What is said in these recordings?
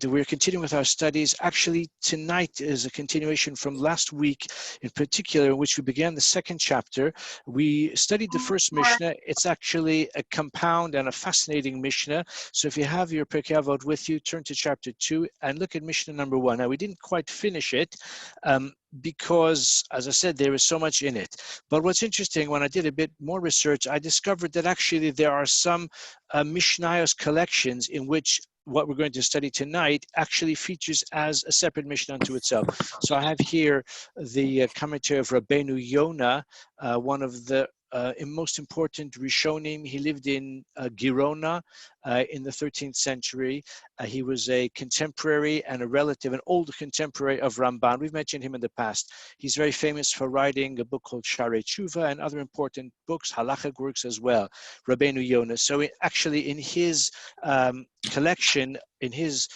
We're continuing with our studies. Actually, tonight is a continuation from last week, in particular, in which we began the second chapter. We studied the first Mishnah. It's actually a compound and a fascinating Mishnah. So if you have your Pirkei Avot with you, turn to chapter 2 and look at Mishnah number 1. Now, we didn't quite finish it because, as I said, there is so much in it. But what's interesting, when I did a bit more research, I discovered that actually there are some Mishnayos collections in which what we're going to study tonight actually features as a separate Mishnah unto itself. So I have here the commentary of Rabbeinu Yonah, one of the most important Rishonim. He lived in Girona in the 13th century. He was a contemporary and a relative, an old contemporary of Ramban. We've mentioned him in the past. He's very famous for writing a book called Sharei Tshuva and other important books, halachic works as well, Rabbeinu Yonah. So actually in his collection, in his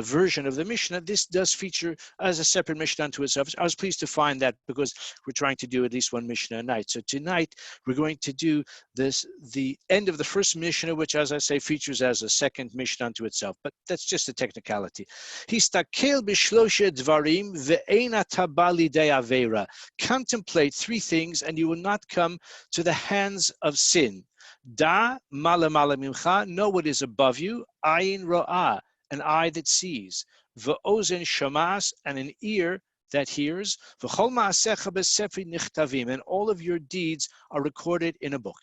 version of the Mishnah, this does feature as a separate Mishnah unto itself. I was pleased to find that because we're trying to do at least one Mishnah a night. So tonight we're going to do the end of the first Mishnah, which, as I say, features as a second Mishnah unto itself. But that's just a technicality. Histakel b'shloshe dvarim ve'ein haba lidei aveira. Contemplate three things, and you will not come to the hands of sin. Da mala mimcha, know what is above you. Ayin ro'ah, an eye that sees, v'ozen shamas, and an ear that hears, v'chol ma'asecha b'sefri nichtavim, and all of your deeds are recorded in a book.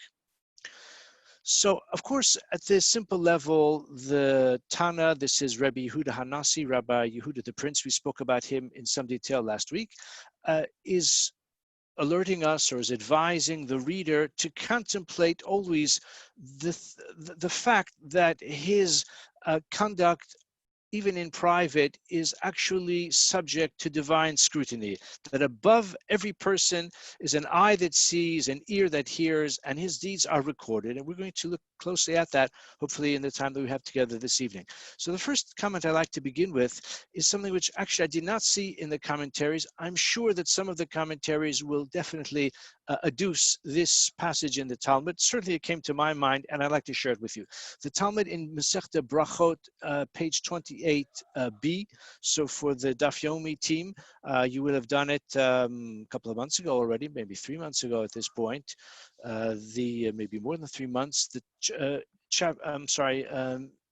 So, of course, at this simple level, the Tana, this is Rabbi Yehuda Hanasi, Rabbi Yehuda the Prince, we spoke about him in some detail last week, is alerting us or is advising the reader to contemplate always the fact that his conduct, even in private, is actually subject to divine scrutiny, that above every person is an eye that sees, an ear that hears, and his deeds are recorded. And we're going to look closely at that, hopefully in the time that we have together this evening. So the first comment I like to begin with is something which actually I did not see in the commentaries. I'm sure that some of the commentaries will definitely adduce this passage in the Talmud. Certainly it came to my mind, and I'd like to share it with you. The Talmud in Masechta Brachot, page 28b. So for the Daf Yomi team, you will have done it a couple of months ago already, maybe 3 months ago at this point. Maybe more than 3 months.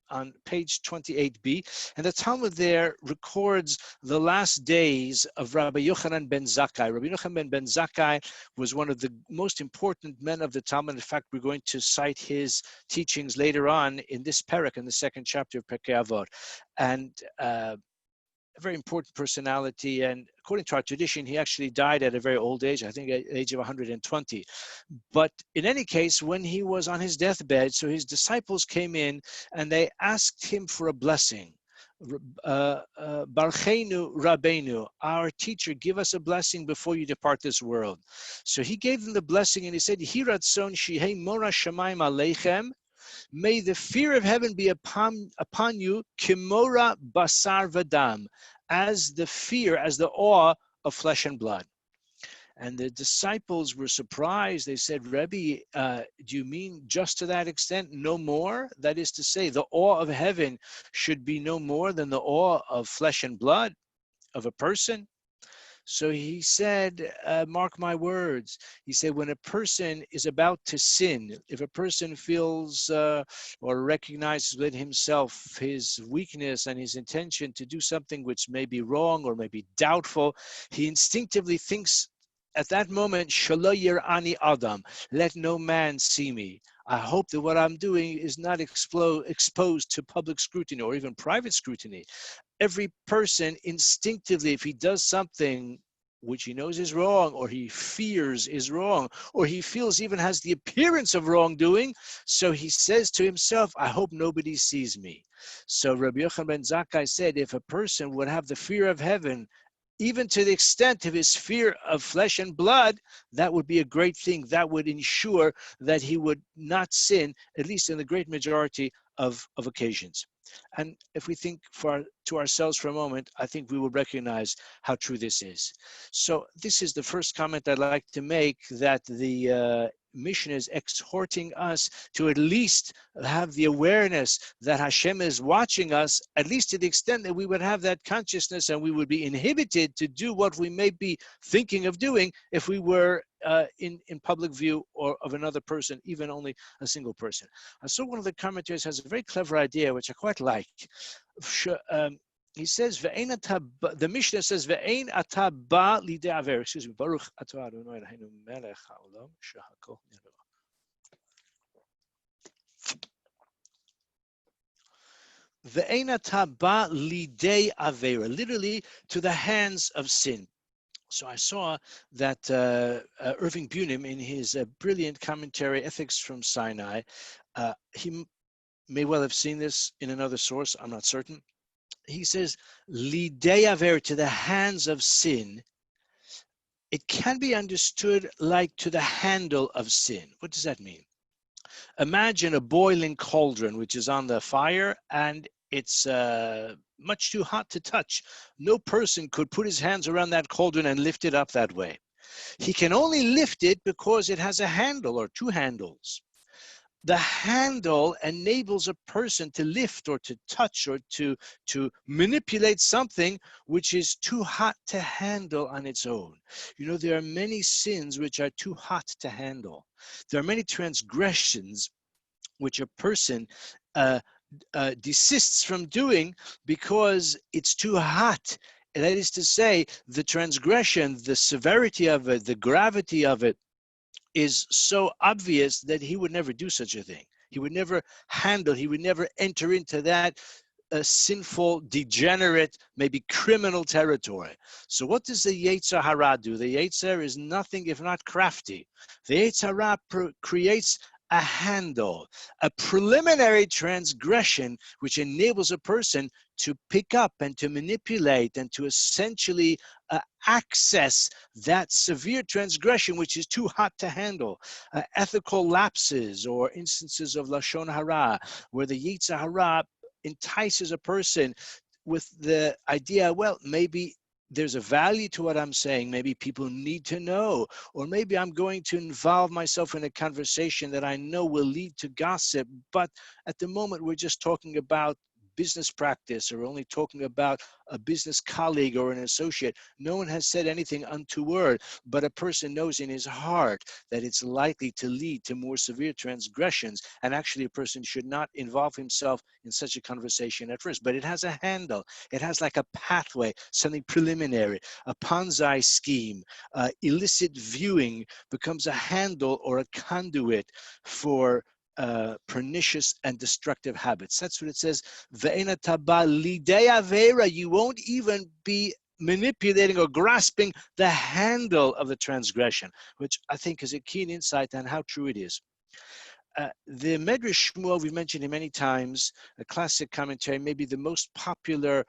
On page 28b, and the Talmud there records the last days of Rabbi Yochanan ben Zakkai. Rabbi Yochanan ben Zakkai was one of the most important men of the Talmud. In fact, we're going to cite his teachings later on in this parak, in the second chapter of Pirkei Avot. And a very important personality, and according to our tradition, he actually died at a very old age, I think at the age of 120. But in any case, when he was on his deathbed, so his disciples came in and they asked him for a blessing. Barcheinu Rabbeinu, our teacher, give us a blessing before you depart this world. So he gave them the blessing and he said, Hiratson shihei mora shamayim aleichem, may the fear of heaven be upon you, kimora basar vadam, as the awe of flesh and blood. And the disciples were surprised. They said, Rabbi, do you mean just to that extent, no more? That is to say, the awe of heaven should be no more than the awe of flesh and blood of a person? So he said, mark my words. He said, when a person is about to sin, if a person feels or recognizes within himself his weakness and his intention to do something which may be wrong or may be doubtful, he instinctively thinks at that moment, Shelo yir'ani adam, let no man see me. I hope that what I'm doing is not exposed to public scrutiny or even private scrutiny. Every person instinctively, if he does something which he knows is wrong, or he fears is wrong, or he feels even has the appearance of wrongdoing, so he says to himself, I hope nobody sees me. So Rabbi Yochanan ben Zakkai said, if a person would have the fear of heaven, even to the extent of his fear of flesh and blood, that would be a great thing. That would ensure that he would not sin, at least in the great majority of occasions. And if we think to ourselves for a moment, I think we will recognize how true this is. So this is the first comment I'd like to make, that the mission is exhorting us to at least have the awareness that Hashem is watching us, at least to the extent that we would have that consciousness and we would be inhibited to do what we may be thinking of doing if we were in public view or of another person, even only a single person. I saw one of the commentators has a very clever idea, which I quite like. He says, the Mishnah says, "Ve'ein ata ba lidei aver." Excuse me. Baruch atah Adonai Eloheinu melech haolam shehakol nivra. Ve'ein ata ba lidei aver, literally to the hands of sin. So I saw that Irving Bunim, in his brilliant commentary, Ethics from Sinai, he may well have seen this in another source, I'm not certain. He says, lidei aver, to the hands of sin. It can be understood like to the handle of sin. What does that mean? Imagine a boiling cauldron which is on the fire and it's much too hot to touch. No person could put his hands around that cauldron and lift it up that way. He can only lift it because it has a handle or two handles. The handle enables a person to lift or to touch or to manipulate something which is too hot to handle on its own. You know, there are many sins which are too hot to handle. There are many transgressions which a person desists from doing because it's too hot. And that is to say, the transgression, the severity of it, the gravity of it, is so obvious that he would never do such a thing. He would never handle, he would never enter into that sinful, degenerate, maybe criminal territory. So what does the Yetzer Hara do? The Yetzer is nothing if not crafty. The Yetzer Hara creates a handle, a preliminary transgression which enables a person to pick up and to manipulate and to essentially access that severe transgression which is too hot to handle. Ethical lapses or instances of Lashon Hara, where the Yetzer Hara entices a person with the idea, well, maybe there's a value to what I'm saying. Maybe people need to know, or maybe I'm going to involve myself in a conversation that I know will lead to gossip. But at the moment, we're just talking about business practice, or only talking about a business colleague or an associate. No one has said anything untoward, but a person knows in his heart that it's likely to lead to more severe transgressions. And actually, a person should not involve himself in such a conversation at first. But it has a handle. It has like a pathway, something preliminary, a Ponzi scheme. Illicit viewing becomes a handle or a conduit for pernicious and destructive habits. That's what it says. You won't even be manipulating or grasping the handle of the transgression, which I think is a keen insight on how true it is. The Medrash Shmuel, we've mentioned it many times, a classic commentary, maybe the most popular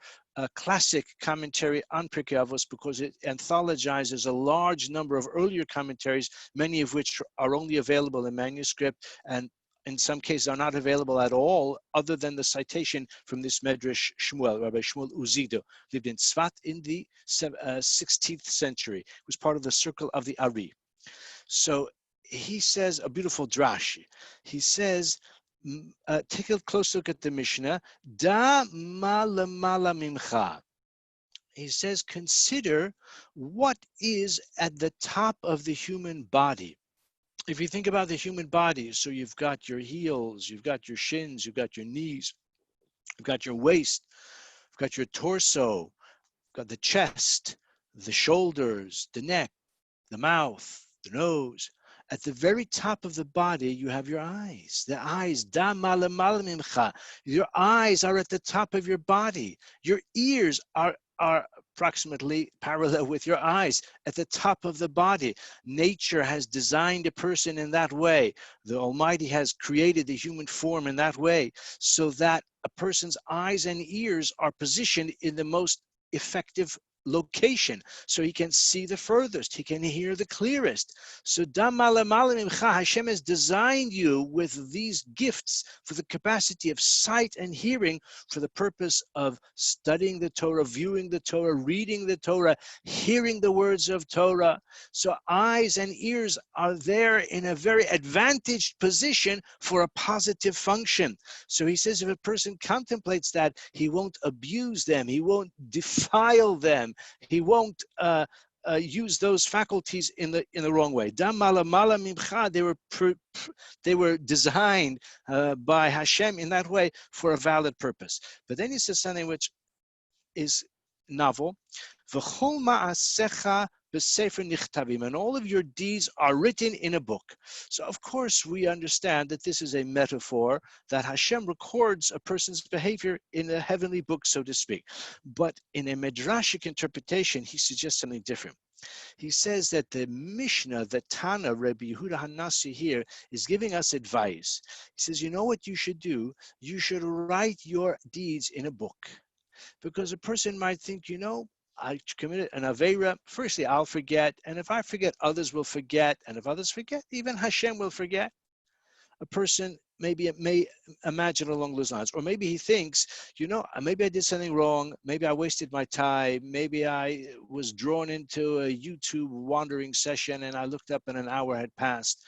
classic commentary on Pirkei Avos, because it anthologizes a large number of earlier commentaries, many of which are only available in manuscript, and in some cases are not available at all, other than the citation from this Medrash Shmuel. Rabbi Shmuel Uzido lived in Tzfat in the 16th century. He was part of the circle of the Ari. So he says a beautiful drash. He says, take a close look at the Mishnah. Da malamala mimcha. He says, consider what is at the top of the human body. If you think about the human body, so you've got your heels, you've got your shins, you've got your knees, you've got your waist, you've got your torso, you've got the chest, the shoulders, the neck, the mouth, the nose. At the very top of the body, you have your eyes. The eyes, da malamal mimcha. Your eyes are at the top of your body. Your ears are approximately parallel with your eyes at the top of the body. Nature has designed a person in that way. The Almighty has created the human form in that way, so that a person's eyes and ears are positioned in the most effective location, so he can see the furthest, he can hear the clearest. So Hashem has designed you with these gifts for the capacity of sight and hearing, for the purpose of studying the Torah, viewing the Torah, reading the Torah, hearing the words of Torah. So eyes and ears are there in a very advantaged position for a positive function. So he says if a person contemplates that, he won't abuse them, he won't defile them, he won't use those faculties in the wrong way. They were designed by Hashem in that way for a valid purpose. But then he says something which is novel. And all of your deeds are written in a book. So of course we understand that this is a metaphor, that Hashem records a person's behavior in a heavenly book, so to speak. But in a midrashic interpretation, he suggests something different. He says that the Mishnah, the Tana, Rabbi Yehuda Hanassi here, is giving us advice. He says, you know what you should do? You should write your deeds in a book. Because a person might think, you know, I committed an Aveira. Firstly, I'll forget. And if I forget, others will forget. And if others forget, even Hashem will forget. A person may imagine along those lines. Or maybe he thinks, you know, maybe I did something wrong. Maybe I wasted my time. Maybe I was drawn into a YouTube wandering session and I looked up and an hour had passed,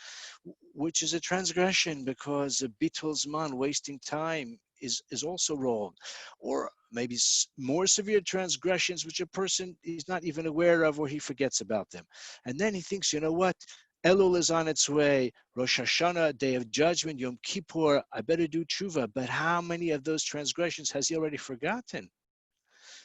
which is a transgression, because a bitul zman, wasting time, is also wrong. Or maybe more severe transgressions which a person is not even aware of, or he forgets about them. And then he thinks, you know what? Elul is on its way, Rosh Hashanah, Day of Judgment, Yom Kippur, I better do tshuva. But how many of those transgressions has he already forgotten?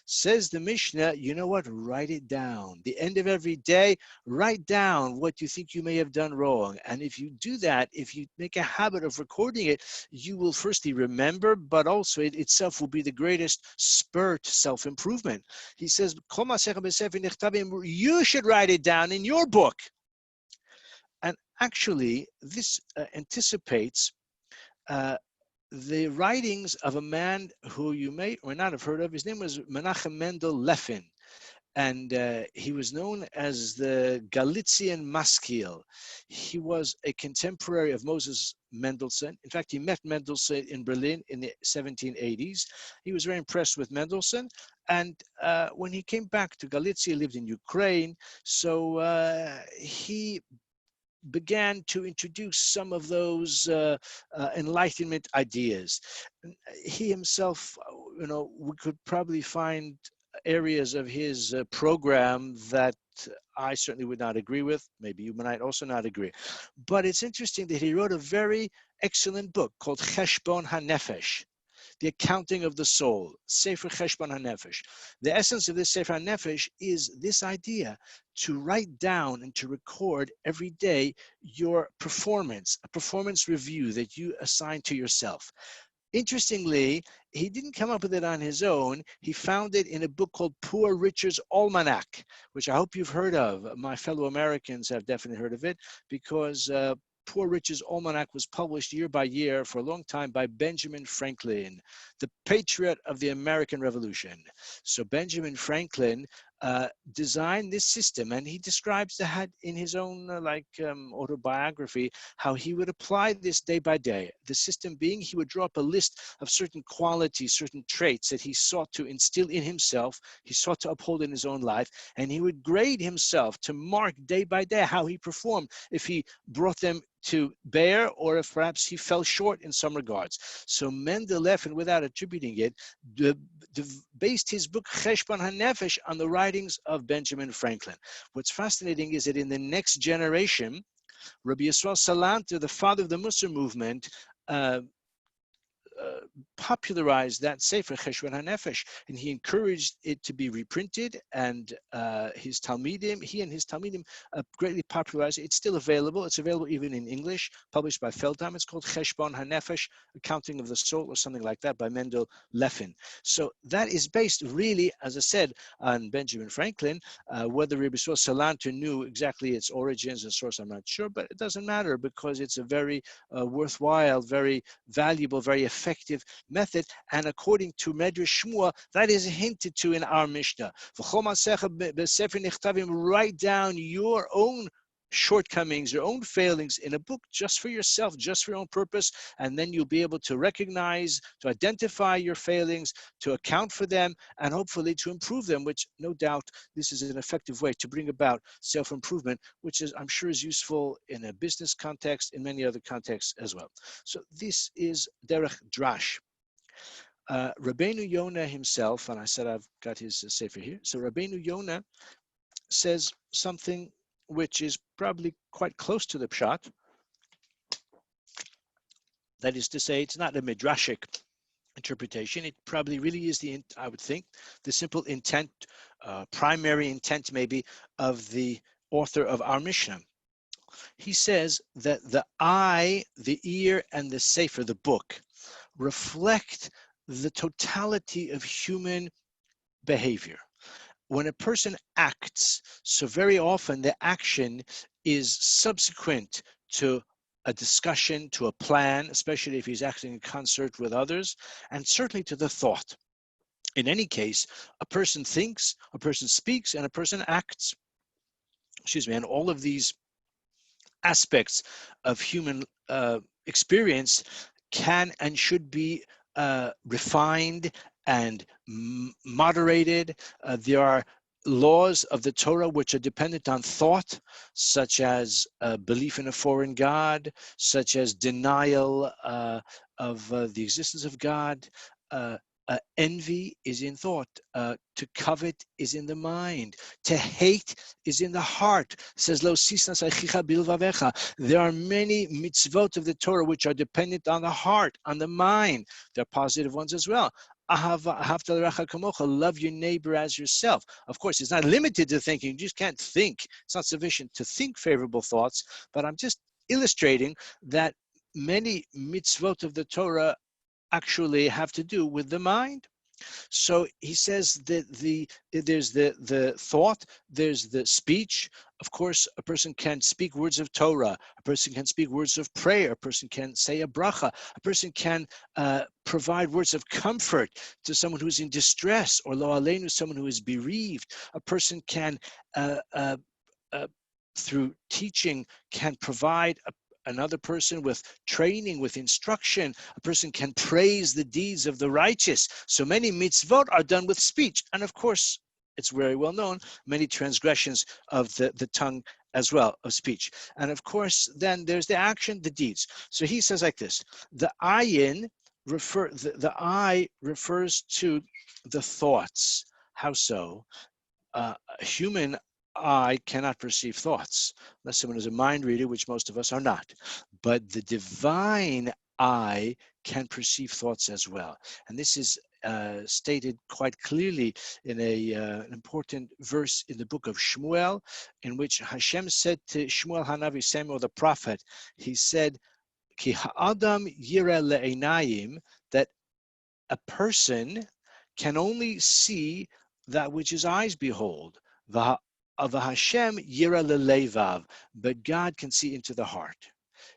Says the Mishnah, you know what? Write it down. The end of every day, write down what you think you may have done wrong. And if you do that, if you make a habit of recording it, you will firstly remember, but also it itself will be the greatest spur to self-improvement. He says, you should write it down in your book. And actually, this anticipates the writings of a man who you may or not have heard of. His name was Menachem Mendel Leffin, and he was known as the Galician Maskil. He was a contemporary of Moses Mendelssohn. In fact, he met Mendelssohn in Berlin in the 1780s. He was very impressed with Mendelssohn, and when he came back to Galicia, he lived in Ukraine, so he began to introduce some of those Enlightenment ideas. He himself, you know, we could probably find areas of his program that I certainly would not agree with. Maybe you might also not agree. But it's interesting that he wrote a very excellent book called Cheshbon HaNefesh, the accounting of the soul, Sefer Cheshbon HaNefesh. The essence of this Sefer HaNefesh is this idea to write down and to record every day your performance, a performance review that you assign to yourself. Interestingly, he didn't come up with it on his own. He found it in a book called Poor Richard's Almanac, which I hope you've heard of. My fellow Americans have definitely heard of it, because Poor Richard's Almanac was published year by year for a long time by Benjamin Franklin, the patriot of the American Revolution. So Benjamin Franklin designed this system, and he describes that in his own autobiography, how he would apply this day by day. The system being, he would draw up a list of certain qualities, certain traits that he sought to instill in himself, he sought to uphold in his own life, and he would grade himself to mark day by day how he performed, if he brought them to bear, or if perhaps he fell short in some regards. So Mendel Leffin, without attributing it, based his book Cheshbon HaNefesh on the writings of Benjamin Franklin. What's fascinating is that in the next generation, Rabbi Yisrael Salanter, the father of the Musar movement, popularized that Sefer Cheshbon HaNefesh, and he encouraged it to be reprinted, and his Talmidim, he and his Talmidim greatly popularized it. It's still available. It's available even in English, published by Feldheim. It's called Cheshbon HaNefesh, Accounting of the Soul, or something like that, by Mendel Leffin. So that is based really, as I said, on Benjamin Franklin. Whether Rabbi Yisrael Salanter knew exactly its origins and source, I'm not sure, but it doesn't matter, because it's a very worthwhile, very valuable, very effective effective method. And according to Medrash Shmuel, that is hinted to in our Mishnah. Write down your own shortcomings, your own failings in a book just for yourself, just for your own purpose, and then you'll be able to recognize, to identify your failings, to account for them, and hopefully to improve them, which no doubt this is an effective way to bring about self-improvement, which is, I'm sure, is useful in a business context, in many other contexts as well. So this is Derech Drash. Rabbeinu Yonah himself, and I said I've got his sefer here, so Rabbeinu Yonah says something which is probably quite close to the pshat. That is to say, it's not a midrashic interpretation. It probably really is I would think, the simple intent, primary intent maybe, of the author of our Mishnah. He says that the eye, the ear, and the sefer, the book, reflect the totality of human behavior. When a person acts, so very often the action is subsequent to a discussion, to a plan, especially if he's acting in concert with others, and certainly to the thought. In any case, a person thinks, a person speaks, and a person acts. And all of these aspects of human experience can and should be refined and moderated. There are laws of the Torah which are dependent on thought, such as belief in a foreign God, such as denial of the existence of God. Envy is in thought. To covet is in the mind. To hate is in the heart. It says, Lo sisnas achicha bilvavecha. There are many mitzvot of the Torah which are dependent on the heart, on the mind. There are positive ones as well. Love your neighbor as yourself. Of course, it's not limited to thinking. You just can't think. It's not sufficient to think favorable thoughts. But I'm just illustrating that many mitzvot of the Torah actually have to do with the mind. So he says that there's the thought, there's the speech. Of course, a person can speak words of Torah, a person can speak words of prayer, a person can say a bracha, a person can provide words of comfort to someone who's in distress, or lo aleinu, someone who is bereaved. A person can, through teaching, can provide another person with training, with instruction. A person can praise the deeds of the righteous. So many mitzvot are done with speech. And of course, it's very well known, many transgressions of the tongue as well, of speech. And of course, then there's the action, the deeds. So he says like this, the eye refers to the thoughts. How so? Human eye cannot perceive thoughts unless someone is a mind reader, which most of us are not. But the divine eye can perceive thoughts as well. And this is stated quite clearly in an important verse in the book of Shmuel, in which Hashem said to Shmuel Hanavi, Samuel the prophet, he said, Ki ha'adam yireh le'einayim, that a person can only see that which his eyes behold. Hashem yira lelevav, but God can see into the heart.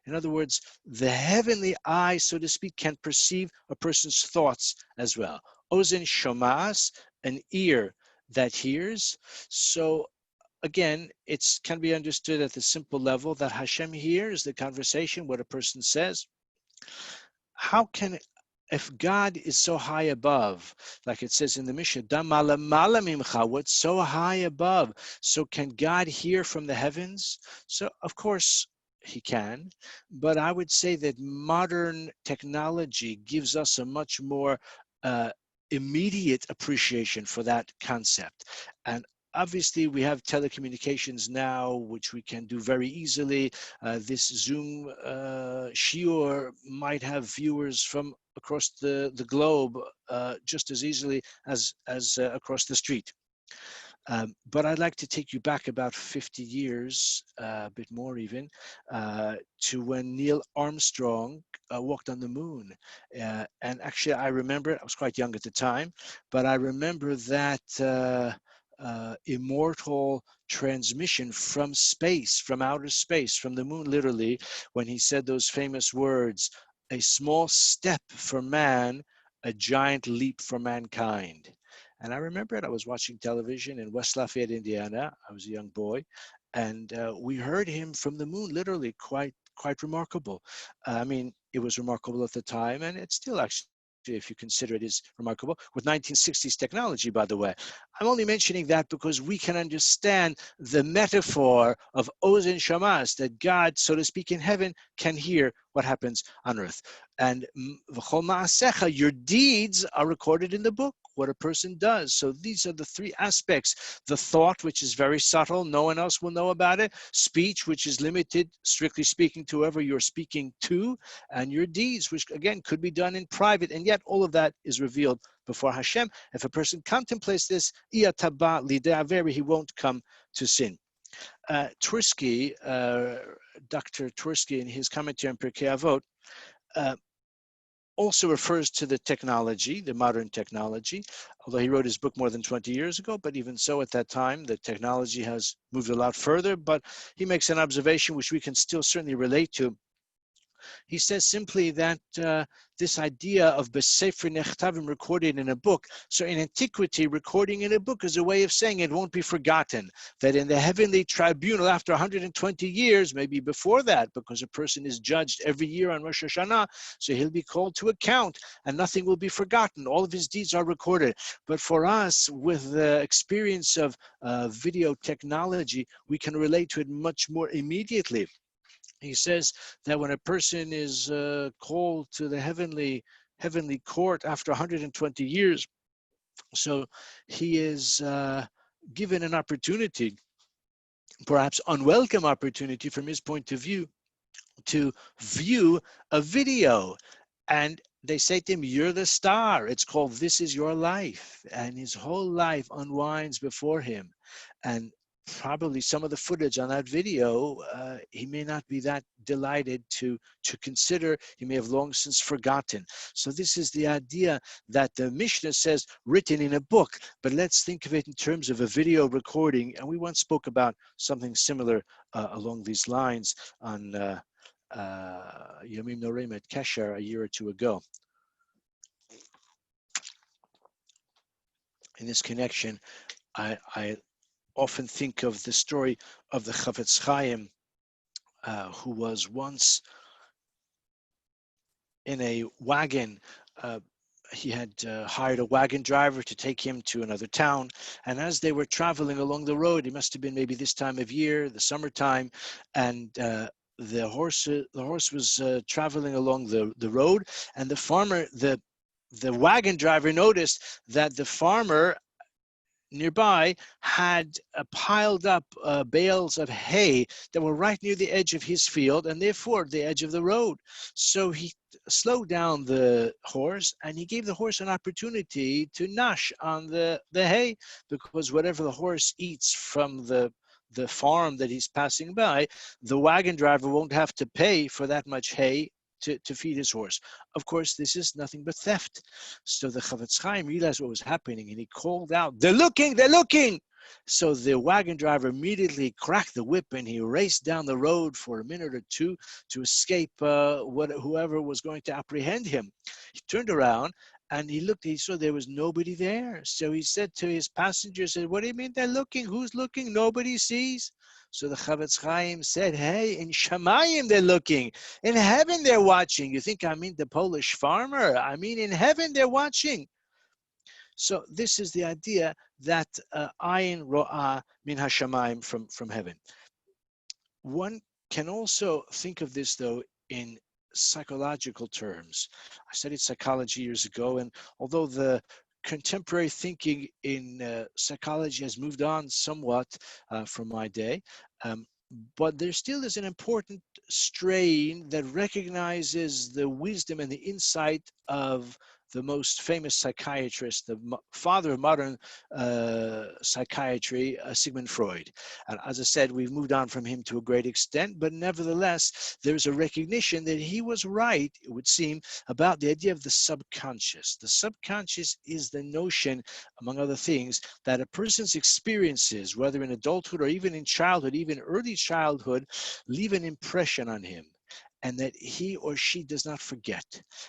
In other words, the heavenly eye, so to speak, can perceive a person's thoughts as well. Ozen shomas, an ear that hears. So again, it can be understood at the simple level that Hashem hears the conversation, what a person says. How can, if God is so high above, like it says in the Mishnah, what's so high above? So can God hear from the heavens? So of course he can, but I would say that modern technology gives us a much more immediate appreciation for that concept. And obviously, we have telecommunications now, which we can do very easily. This Zoom shiur might have viewers from across the globe just as easily as across the street. But I'd like to take you back about 50 years, a bit more even, to when Neil Armstrong walked on the moon. And actually, I remember, I was quite young at the time, but I remember that immortal transmission from space, from outer space, from the moon, literally, when he said those famous words, a small step for man, a giant leap for mankind. And I remember it. I was watching television in West Lafayette, Indiana. I was a young boy, and we heard him from the moon. Literally, quite remarkable. I mean, it was remarkable at the time, and it's still actually, if you consider it, is remarkable with 1960s technology. By the way, I'm only mentioning that because we can understand the metaphor of Ozen Shamas, that God, so to speak, in heaven can hear what happens on earth. And v'chol ma'asecha, your deeds are recorded in the book, what a person does. So these are the three aspects: the thought, which is very subtle, no one else will know about it; speech, which is limited, strictly speaking, to whoever you're speaking to; and your deeds, which again could be done in private, and yet all of that is revealed before Hashem. If a person contemplates this, he won't come to sin. Tversky, Dr. Tversky, in his commentary on Pirkei Avot, also refers to the technology, the modern technology, although he wrote his book more than 20 years ago, but even so at that time, the technology has moved a lot further. But he makes an observation which we can still certainly relate to. He says simply that this idea of B'Sefer Nechtavim, recorded in a book. So in antiquity, recording in a book is a way of saying it won't be forgotten. That in the heavenly tribunal, after 120 years, maybe before that, because a person is judged every year on Rosh Hashanah, so he'll be called to account and nothing will be forgotten. All of his deeds are recorded. But for us, with the experience of video technology, we can relate to it much more immediately. He says that when a person is called to the heavenly court after 120 years, so he is given an opportunity, perhaps unwelcome opportunity from his point of view, to view a video. And they say to him, you're the star. It's called This Is Your Life. And his whole life unwinds before him. And probably some of the footage on that video, he may not be that delighted to consider. He may have long since forgotten. So this is the idea that the Mishnah says written in a book, but let's think of it in terms of a video recording. And we once spoke about something similar along these lines on Yomim Norim at Kesher a year or two ago. In this connection, I often think of the story of the Chafetz Chaim, who was once in a wagon. He had hired a wagon driver to take him to another town. And as they were traveling along the road, it must have been maybe this time of year, the summertime, and the horse was traveling along the road, and the wagon driver noticed that the farmer nearby had piled up bales of hay that were right near the edge of his field and therefore the edge of the road. So he slowed down the horse and he gave the horse an opportunity to gnash on the hay, because whatever the horse eats from the farm that he's passing by, the wagon driver won't have to pay for that much hay to feed his horse. Of course, this is nothing but theft. So the Chafetz Chaim realized what was happening and he called out, they're looking, they're looking. So the wagon driver immediately cracked the whip and he raced down the road for a minute or two to escape whoever was going to apprehend him. He turned around and he looked, he saw there was nobody there. So he said to his passengers, what do you mean they're looking? Who's looking? Nobody sees. So the Chafetz Chaim said, hey, in Shamayim they're looking. In heaven they're watching. You think I mean the Polish farmer? I mean in heaven they're watching. So this is the idea that ayin ro'ah min hashamayim, from heaven. One can also think of this, though, in psychological terms. I studied psychology years ago, and although the contemporary thinking in psychology has moved on somewhat from my day, but there still is an important strain that recognizes the wisdom and the insight of the most famous psychiatrist, the father of modern psychiatry, Sigmund Freud. And as I said, we've moved on from him to a great extent, but nevertheless, there's a recognition that he was right, it would seem, about the idea of the subconscious. The subconscious is the notion, among other things, that a person's experiences, whether in adulthood or even in childhood, even early childhood, leave an impression on him. and that he or she does not forget.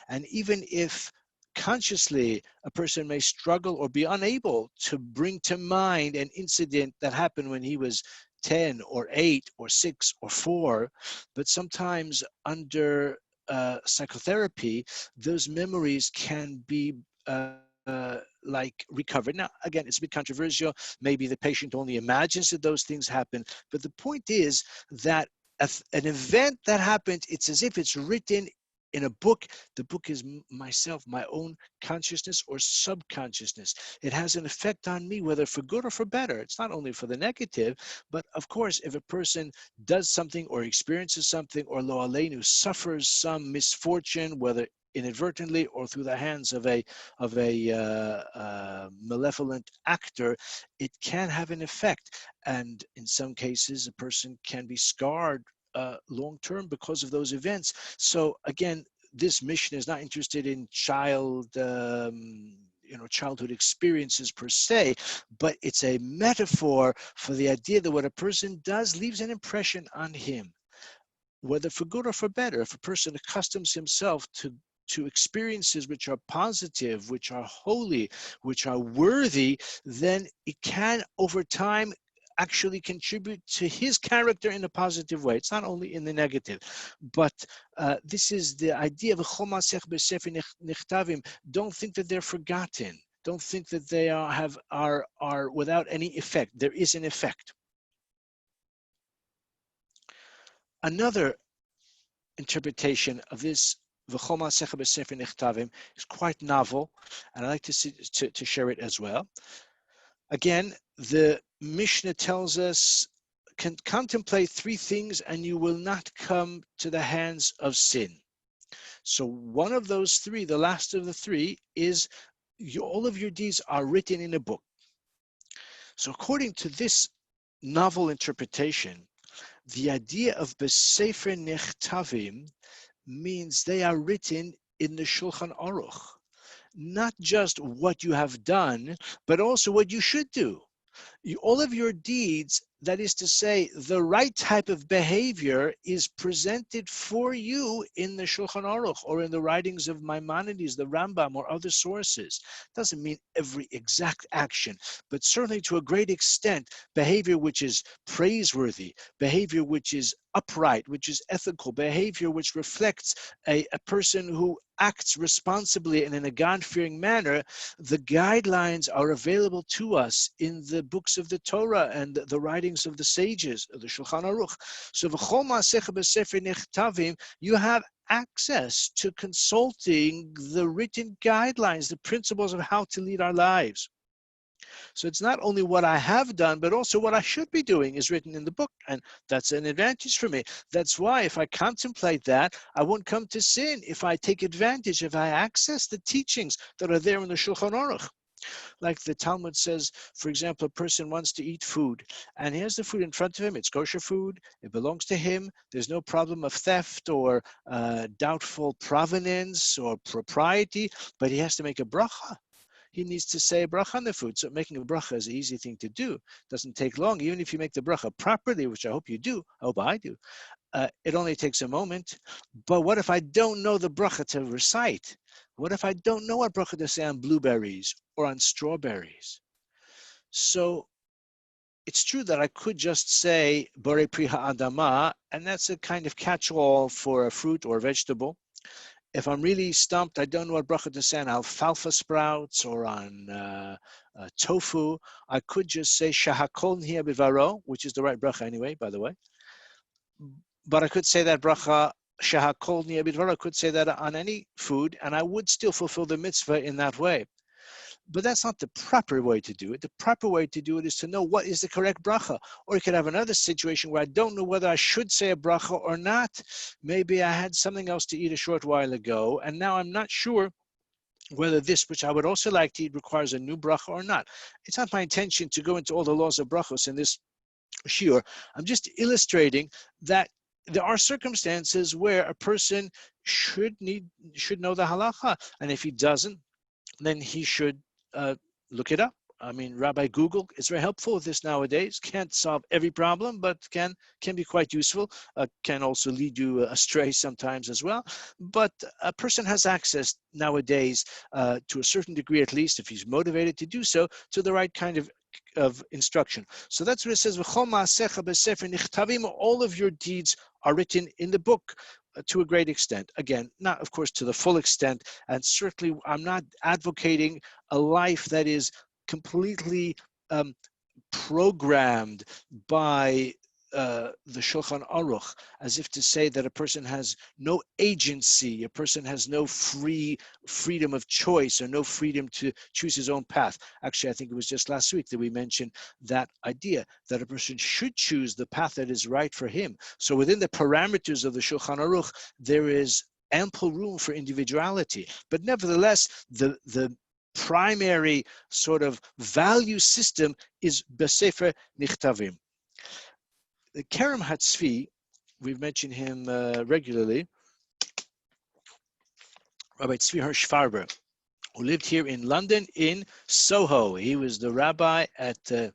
And even if consciously a person may struggle or be unable to bring to mind an incident that happened when he was 10 or 8 or 6 or 4, but sometimes under psychotherapy, those memories can be like recovered. Now, again, it's a bit controversial. Maybe the patient only imagines that those things happen, but the point is that an event that happened, it's as if it's written in a book. The book is myself, my own consciousness or subconsciousness. It has an effect on me, whether for good or for better. It's not only for the negative, but of course, if a person does something or experiences something, or lo aleinu, suffers some misfortune, whether inadvertently or through the hands of a malevolent actor, it can have an effect. And in some cases, a person can be scarred long term because of those events. So again, this mission is not interested in childhood experiences per se, but it's a metaphor for the idea that what a person does leaves an impression on him, whether for good or for better. If a person accustoms himself to experiences which are positive, which are holy, which are worthy, then it can, over time, actually contribute to his character in a positive way. It's not only in the negative, but this is the idea of a. Don't think that they're forgotten. Don't think that they are without any effect. There is an effect. Another interpretation of this is quite novel, and I'd like to share it as well. Again, the Mishnah tells us, contemplate 3 things and you will not come to the hands of sin. So one of those 3, the last of the 3, is all of your deeds are written in a book. So according to this novel interpretation, the idea of B'Sefer Nechtavim means they are written in the Shulchan Aruch. Not just what you have done, but also what you should do. All of your deeds, that is to say, the right type of behavior is presented for you in the Shulchan Aruch or in the writings of Maimonides, the Rambam, or other sources. Doesn't mean every exact action, but certainly to a great extent, behavior which is praiseworthy, behavior which is upright, which is ethical, behavior which reflects a person who acts responsibly and in a God-fearing manner. The guidelines are available to us in the books of the Torah and the writings of the sages, of the Shulchan Aruch. So v'chol ma'asecha b'sefer nechtavim, you have access to consulting the written guidelines, the principles of how to lead our lives. So it's not only what I have done, but also what I should be doing is written in the book. And that's an advantage for me. That's why if I contemplate that, I won't come to sin if I take advantage, if I access the teachings that are there in the Shulchan Aruch. Like the Talmud says, for example, a person wants to eat food and he has the food in front of him. It's kosher food. It belongs to him. There's no problem of theft or doubtful provenance or propriety, but he has to make a bracha. He needs to say a bracha on the food. So making a bracha is an easy thing to do. It doesn't take long. Even if you make the bracha properly, which I hope you do, I hope I do, it only takes a moment. But what if I don't know the bracha to recite? What if I don't know what bracha to say on blueberries or on strawberries? So it's true that I could just say Borei Pri Ha'adama, and that's a kind of catch-all for a fruit or vegetable. If I'm really stumped, I don't know what bracha to say on alfalfa sprouts or on tofu, I could just say Shahakol Nihya Bivaro, which is the right bracha anyway, by the way. But I could say that bracha Shahakol Nihya Bivaro, I could say that on any food, and I would still fulfill the mitzvah in that way. But that's not the proper way to do it. The proper way to do it is to know what is the correct bracha. Or you could have another situation where I don't know whether I should say a bracha or not. Maybe I had something else to eat a short while ago, and now I'm not sure whether this, which I would also like to eat, requires a new bracha or not. It's not my intention to go into all the laws of brachos in this shiur. I'm just illustrating that there are circumstances where a person should know the halacha, and if he doesn't, then he should look it up I mean, Rabbi Google is very helpful with this nowadays. Can't solve every problem, but can be quite useful. Can also lead you astray sometimes as well. But a person has access nowadays, to a certain degree at least, if he's motivated to do so, to the right kind of instruction. So that's what it says. All of your deeds are written in the book. To a great extent. Again, not of course to the full extent, and certainly I'm not advocating a life that is completely programmed by the Shulchan Aruch, as if to say that a person has no agency, a person has no freedom of choice, or no freedom to choose his own path. Actually, I think it was just last week that we mentioned that idea, that a person should choose the path that is right for him. So within the parameters of the Shulchan Aruch, there is ample room for individuality. But nevertheless, the primary sort of value system is Besefer Nichtavim. The Kerem Hatzvi, we've mentioned him regularly, Rabbi Tzvi Hirsch Farber, who lived here in London in Soho. He was the rabbi at the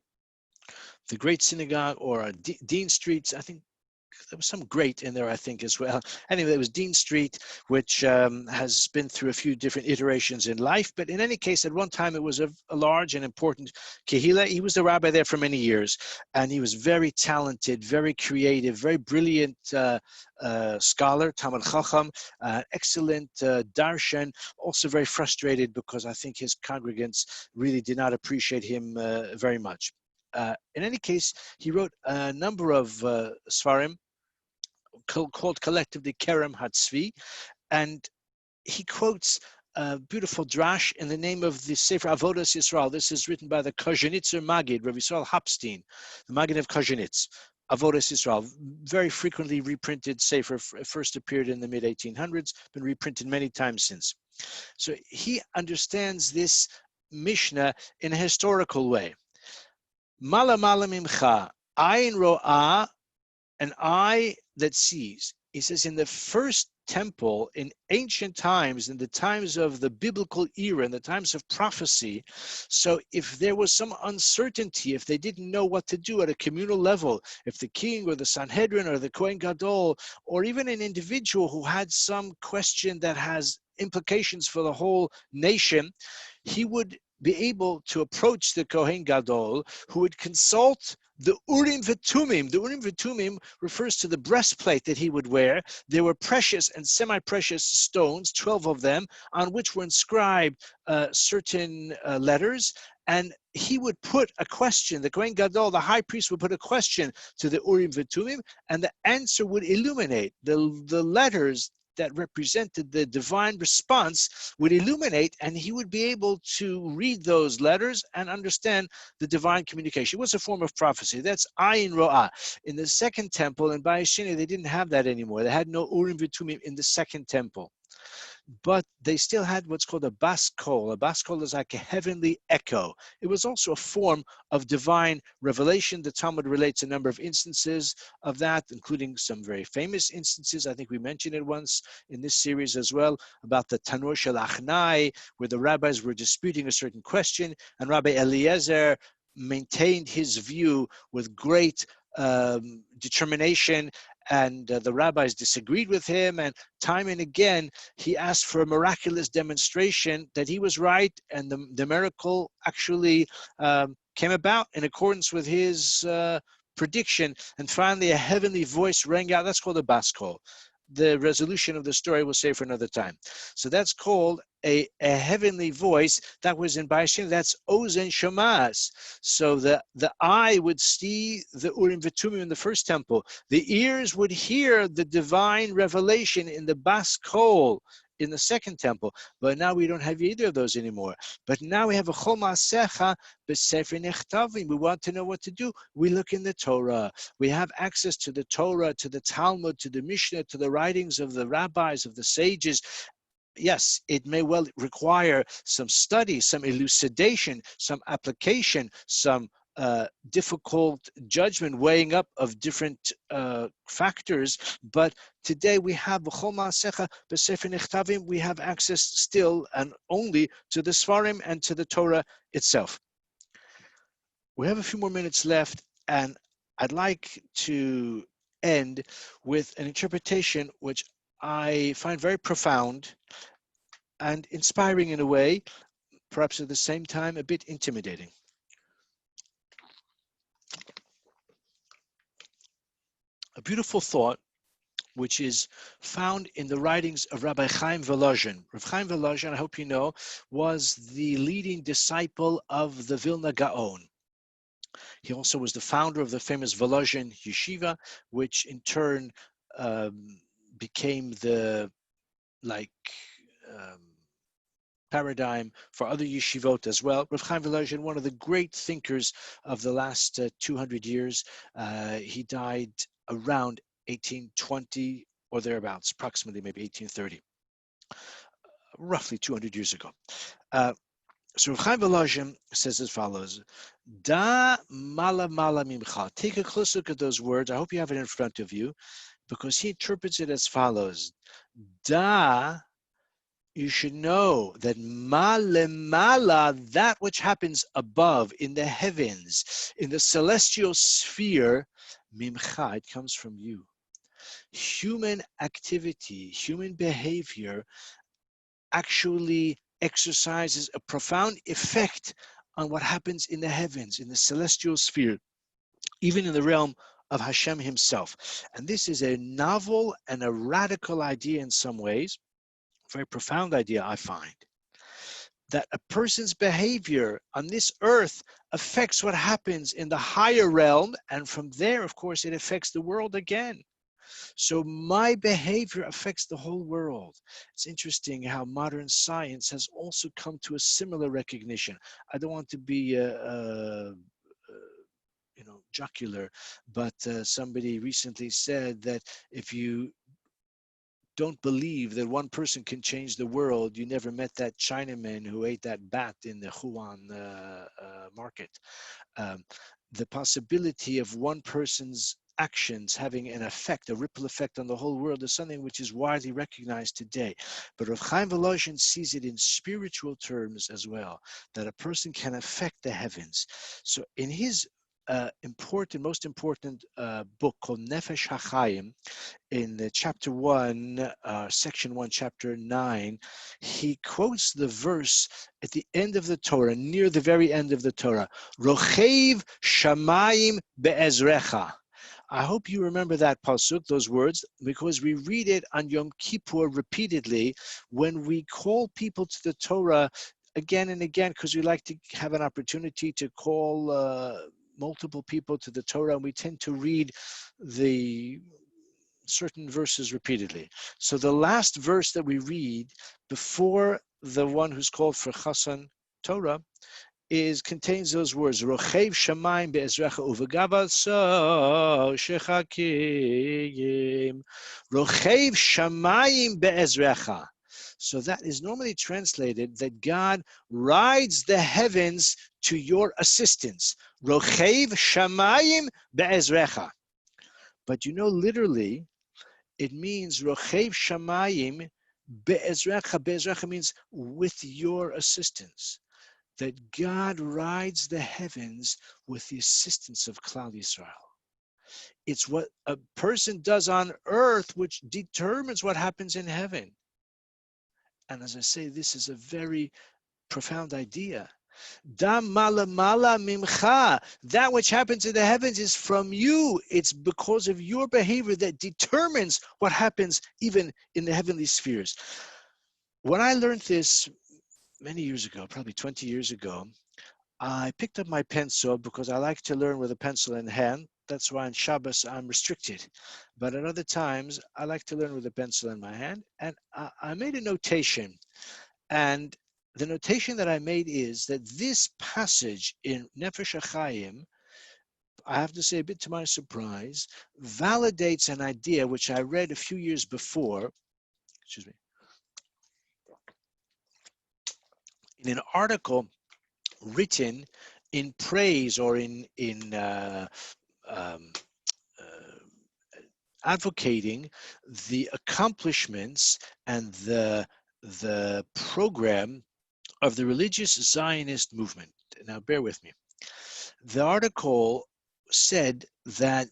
Great Synagogue, or Dean Street. I think there was some great in there, I think, as well. Anyway, it was Dean Street, which has been through a few different iterations in life. But in any case, at one time, it was a large and important kehila. He was the rabbi there for many years, and he was very talented, very creative, very brilliant scholar, Talmid Chacham, excellent darshan, also very frustrated because I think his congregants really did not appreciate him very much. In any case, he wrote a number of svarim, called collectively Kerem Hatzvi, and he quotes a beautiful drash in the name of the Sefer Avodas Yisrael. This is written by the Kozhenitzer Magid, Rabbi Yisrael Hapstein, the Magid of Kozhenitz. Avodas Yisrael, very frequently reprinted Sefer, first appeared in the mid-1800s, been reprinted many times since. So he understands this Mishnah in a historical way. Mala mala mimcha, ayin ro'ah, an eye that sees. He says in the first temple in ancient times, in the times of the biblical era, in the times of prophecy, so if there was some uncertainty, if they didn't know what to do at a communal level, if the king or the Sanhedrin or the Kohen Gadol, or even an individual who had some question that has implications for the whole nation, he would be able to approach the Kohen Gadol, who would consult the Urim V'Tumim. The Urim V'Tumim refers to the breastplate that he would wear. There were precious and semi-precious stones, 12 of them, on which were inscribed certain letters, and he would put a question. The Kohen Gadol, the high priest, would put a question to the Urim V'Tumim, and the answer would illuminate the letters that represented the divine response would illuminate, and he would be able to read those letters and understand the divine communication. It was a form of prophecy. That's Ayin Ro'ah. In the second temple in Bayis Sheni, they didn't have that anymore. They had no Urim V'Tumim in the second temple. But they still had what's called a bas kol. A bas kol is like a heavenly echo. It was also a form of divine revelation. The Talmud relates a number of instances of that, including some very famous instances. I think we mentioned it once in this series as well, about the Tanur Shel Achnai, where the rabbis were disputing a certain question, and Rabbi Eliezer maintained his view with great determination, and the rabbis disagreed with him, and time and again he asked for a miraculous demonstration that he was right, and the miracle actually came about in accordance with his prediction, and finally a heavenly voice rang out. That's called a bas kol. The resolution of the story we'll say for another time. So that's called a heavenly voice. That was in Bayis Sheni. That's Ozen Shamas. So the eye would see the Urim V'Tumim in the first temple. The ears would hear the divine revelation in the Bas Kol in the second temple. But now we don't have either of those anymore. But now we have a Chol Ma'asecha B'Sefer Nechtavim. We want to know what to do. We look in the Torah. We have access to the Torah, to the Talmud, to the Mishnah, to the writings of the rabbis, of the sages. Yes, it may well require some study, some elucidation, some application, some difficult judgment, weighing up of different factors. But today we have B'chol Ma'asecha B'Sefer Nechtavim. We have access still and only to the Svarim and to the Torah itself. We have a few more minutes left, and I'd like to end with an interpretation which I find very profound and inspiring in a way, perhaps at the same time a bit intimidating. A beautiful thought which is found in the writings of Rabbi Chaim Volozhin. Rabbi Chaim Volozhin, I hope you know, was the leading disciple of the Vilna Gaon. He also was the founder of the famous Volozhin Yeshiva, which in turn became the paradigm for other yeshivot as well. Rav Chaim Volozhin, one of the great thinkers of the last 200 years, he died around 1820 or thereabouts, approximately maybe 1830, roughly 200 years ago. So Rav Chaim Volozhin says as follows: Da mala mala mimcha. Take a close look at those words. I hope you have it in front of you, because he interprets it as follows: Da, you should know that malemala, that which happens above in the heavens, in the celestial sphere, mimcha, it comes from you. Human activity, human behavior actually exercises a profound effect on what happens in the heavens, in the celestial sphere, even in the realm of Hashem himself. And this is a novel and a radical idea in some ways, very profound idea, I find, that a person's behavior on this earth affects what happens in the higher realm, and from there, of course, it affects the world again. So my behavior affects the whole world. It's interesting how modern science has also come to a similar recognition. I don't want to be jocular, but somebody recently said that if you don't believe that one person can change the world, you never met that Chinaman who ate that bat in the Wuhan market. The possibility of one person's actions having an effect, a ripple effect on the whole world, is something which is widely recognized today. But Rav Chaim Volozhin sees it in spiritual terms as well, that a person can affect the heavens. So in his most important book called Nefesh HaChaim, in chapter 1, section 1, chapter 9, he quotes the verse at the end of the Torah, near the very end of the Torah, Rochev Shamayim Be'ezrecha. I hope you remember that pasuk, those words, because we read it on Yom Kippur repeatedly when we call people to the Torah again and again, because we like to have an opportunity to call multiple people to the Torah, and we tend to read the certain verses repeatedly. So the last verse that we read before the one who's called for Chasan Torah contains those words, Rochev Shamayim Be'ezrecha Uvegava So Shechakim. Rochev Shamayim Be'ezrecha. So that is normally translated that God rides the heavens to your assistance. Rochev Shamayim Be'ezrecha. But literally, it means Rochev Shamayim Be'ezrecha. Be'ezrecha means with your assistance. That God rides the heavens with the assistance of Klal Yisrael. It's what a person does on earth which determines what happens in heaven. And as I say, this is a very profound idea. Da mala mala mimcha. That which happens in the heavens is from you. It's because of your behavior that determines what happens even in the heavenly spheres. When I learned this many years ago, probably 20 years ago, I picked up my pencil because I like to learn with a pencil in hand. That's why on Shabbos I'm restricted. But at other times, I like to learn with a pencil in my hand. And I made a notation. And the notation that I made is that this passage in Nefesh HaChaim, I have to say, a bit to my surprise, validates an idea which I read a few years before, in an article written in praise or in advocating the accomplishments and the program of the religious Zionist movement. Now, bear with me. the article said that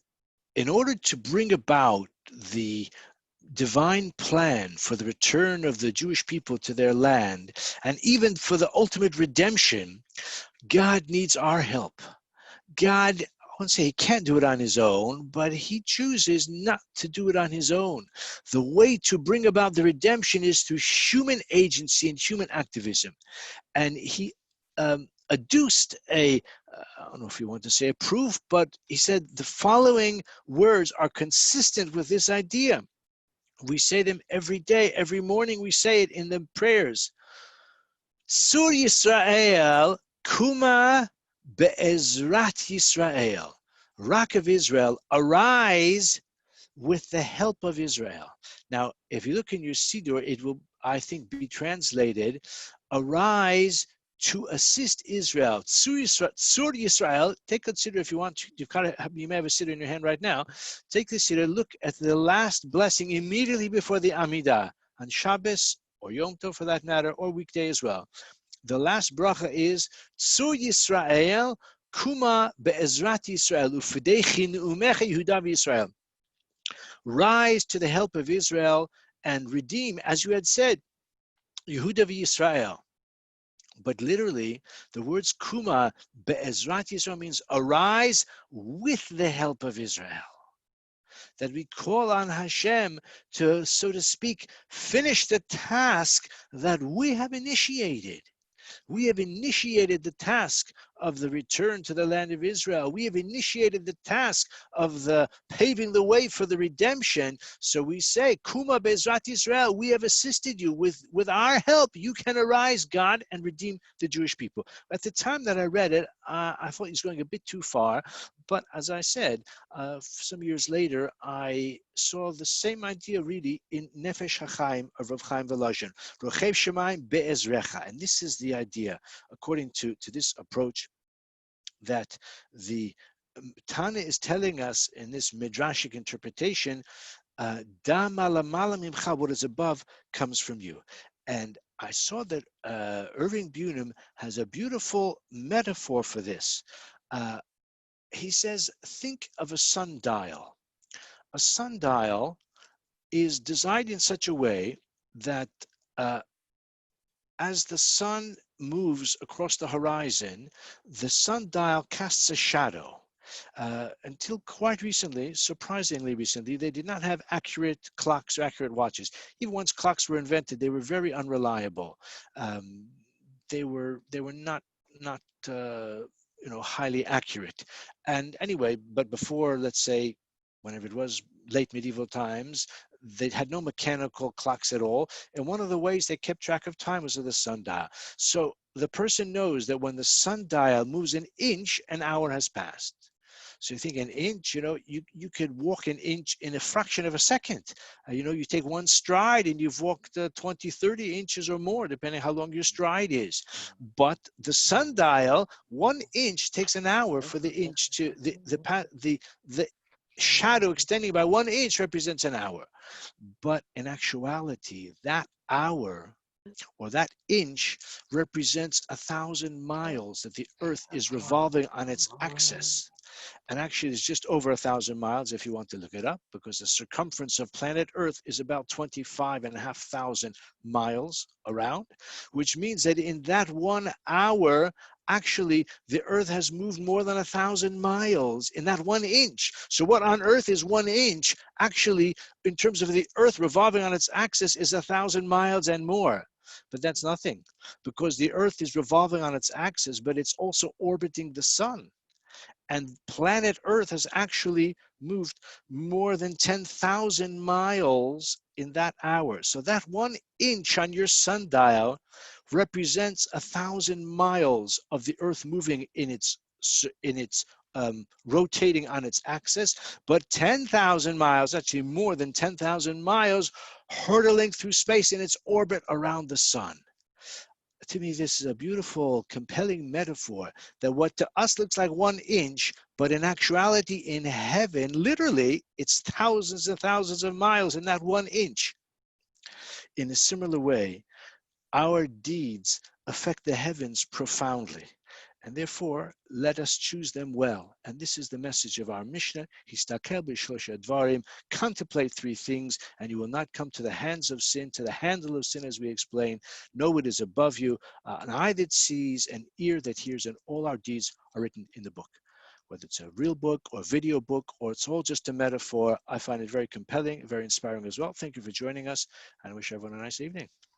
in order to bring about the divine plan for the return of the Jewish people to their land, and even for the ultimate redemption, God needs our help. God, I won't say he can't do it on his own, but he chooses not to do it on his own. The way to bring about the redemption is through human agency and human activism. And he adduced I don't know if you want to say a proof, but he said the following words are consistent with this idea. We say them every day, every morning we say it in the prayers. Sur Yisrael, Kuma be'ezrat Yisrael. Rock of Israel, arise with the help of Israel. Now, if you look in your Siddur, it will, I think, be translated, arise to assist Israel. Sur Yisrael, take a Siddur if you want. You may have a Siddur in your hand right now. Take the Siddur, look at the last blessing immediately before the Amidah, on Shabbos, or Yom Tov for that matter, or weekday as well. The last bracha is Tzur Yisrael, Kuma be'ezrat Yisrael, Ufidei Umecha Yehuda v'Yisrael. Rise to the help of Israel and redeem, as you had said, Yehuda v'Yisrael. But literally, the words Kuma be'ezrat Yisrael means arise with the help of Israel. That we call on Hashem to, so to speak, finish the task that we have initiated. We have initiated the task of the return to the land of Israel. We have initiated the task of the paving the way for the redemption. So we say, Kuma Bezrat Israel, we have assisted you with our help. You can arise, God, and redeem the Jewish people. At the time that I read it, I thought he was going a bit too far. But as I said, some years later, I saw the same idea really in Nefesh HaChaim of Rav Chaim Volozhin. Rochev Shemaim be'ezrecha. And this is the idea, according to this approach, that the Tana is telling us in this midrashic interpretation, da malamala mimcha, what is above comes from you. And I saw that Irving Bunim has a beautiful metaphor for this. He says, think of a sundial. A sundial is designed in such a way that as the sun moves across the horizon, the sundial casts a shadow. Until quite recently, surprisingly recently, they did not have accurate clocks or accurate watches. Even once clocks were invented, they were very unreliable. They were not highly accurate. And anyway, but before, let's say, whenever it was late medieval times, they had no mechanical clocks at all. And one of the ways they kept track of time was with the sundial. So the person knows that when the sundial moves an inch, an hour has passed. So you think an inch, you could walk an inch in a fraction of a second. You take one stride and you've walked 20, 30 inches or more, depending how long your stride is. But the sundial, 1 inch takes an hour for the inch to, the shadow extending by 1 inch represents an hour. But in actuality, that hour or that inch represents 1,000 miles that the earth is revolving on its axis. And actually, it's just over 1,000 miles if you want to look it up, because the circumference of planet Earth is about 25,500 miles around, which means that in that 1 hour, actually, the Earth has moved more than 1,000 miles in that 1 inch. So what on Earth is 1 inch, actually, in terms of the Earth revolving on its axis, is 1,000 miles and more. But that's nothing, because the Earth is revolving on its axis, but it's also orbiting the sun. And planet Earth has actually moved more than 10,000 miles in that hour. So that 1 inch on your sundial represents 1,000 miles of the Earth moving in its rotating on its axis, but 10,000 miles, actually more than 10,000 miles, hurtling through space in its orbit around the sun. To me, this is a beautiful, compelling metaphor that what to us looks like 1 inch, but in actuality, in heaven, literally, it's thousands and thousands of miles in that 1 inch. In a similar way, our deeds affect the heavens profoundly. And therefore, let us choose them well. And this is the message of our Mishnah. Histakel b'shlosha dvarim. Contemplate three things, and you will not come to the hands of sin, to the handle of sin, as we explained. Know it is above you. An eye that sees, an ear that hears, and all our deeds are written in the book. Whether it's a real book or video book, or it's all just a metaphor, I find it very compelling, very inspiring as well. Thank you for joining us, and I wish everyone a nice evening.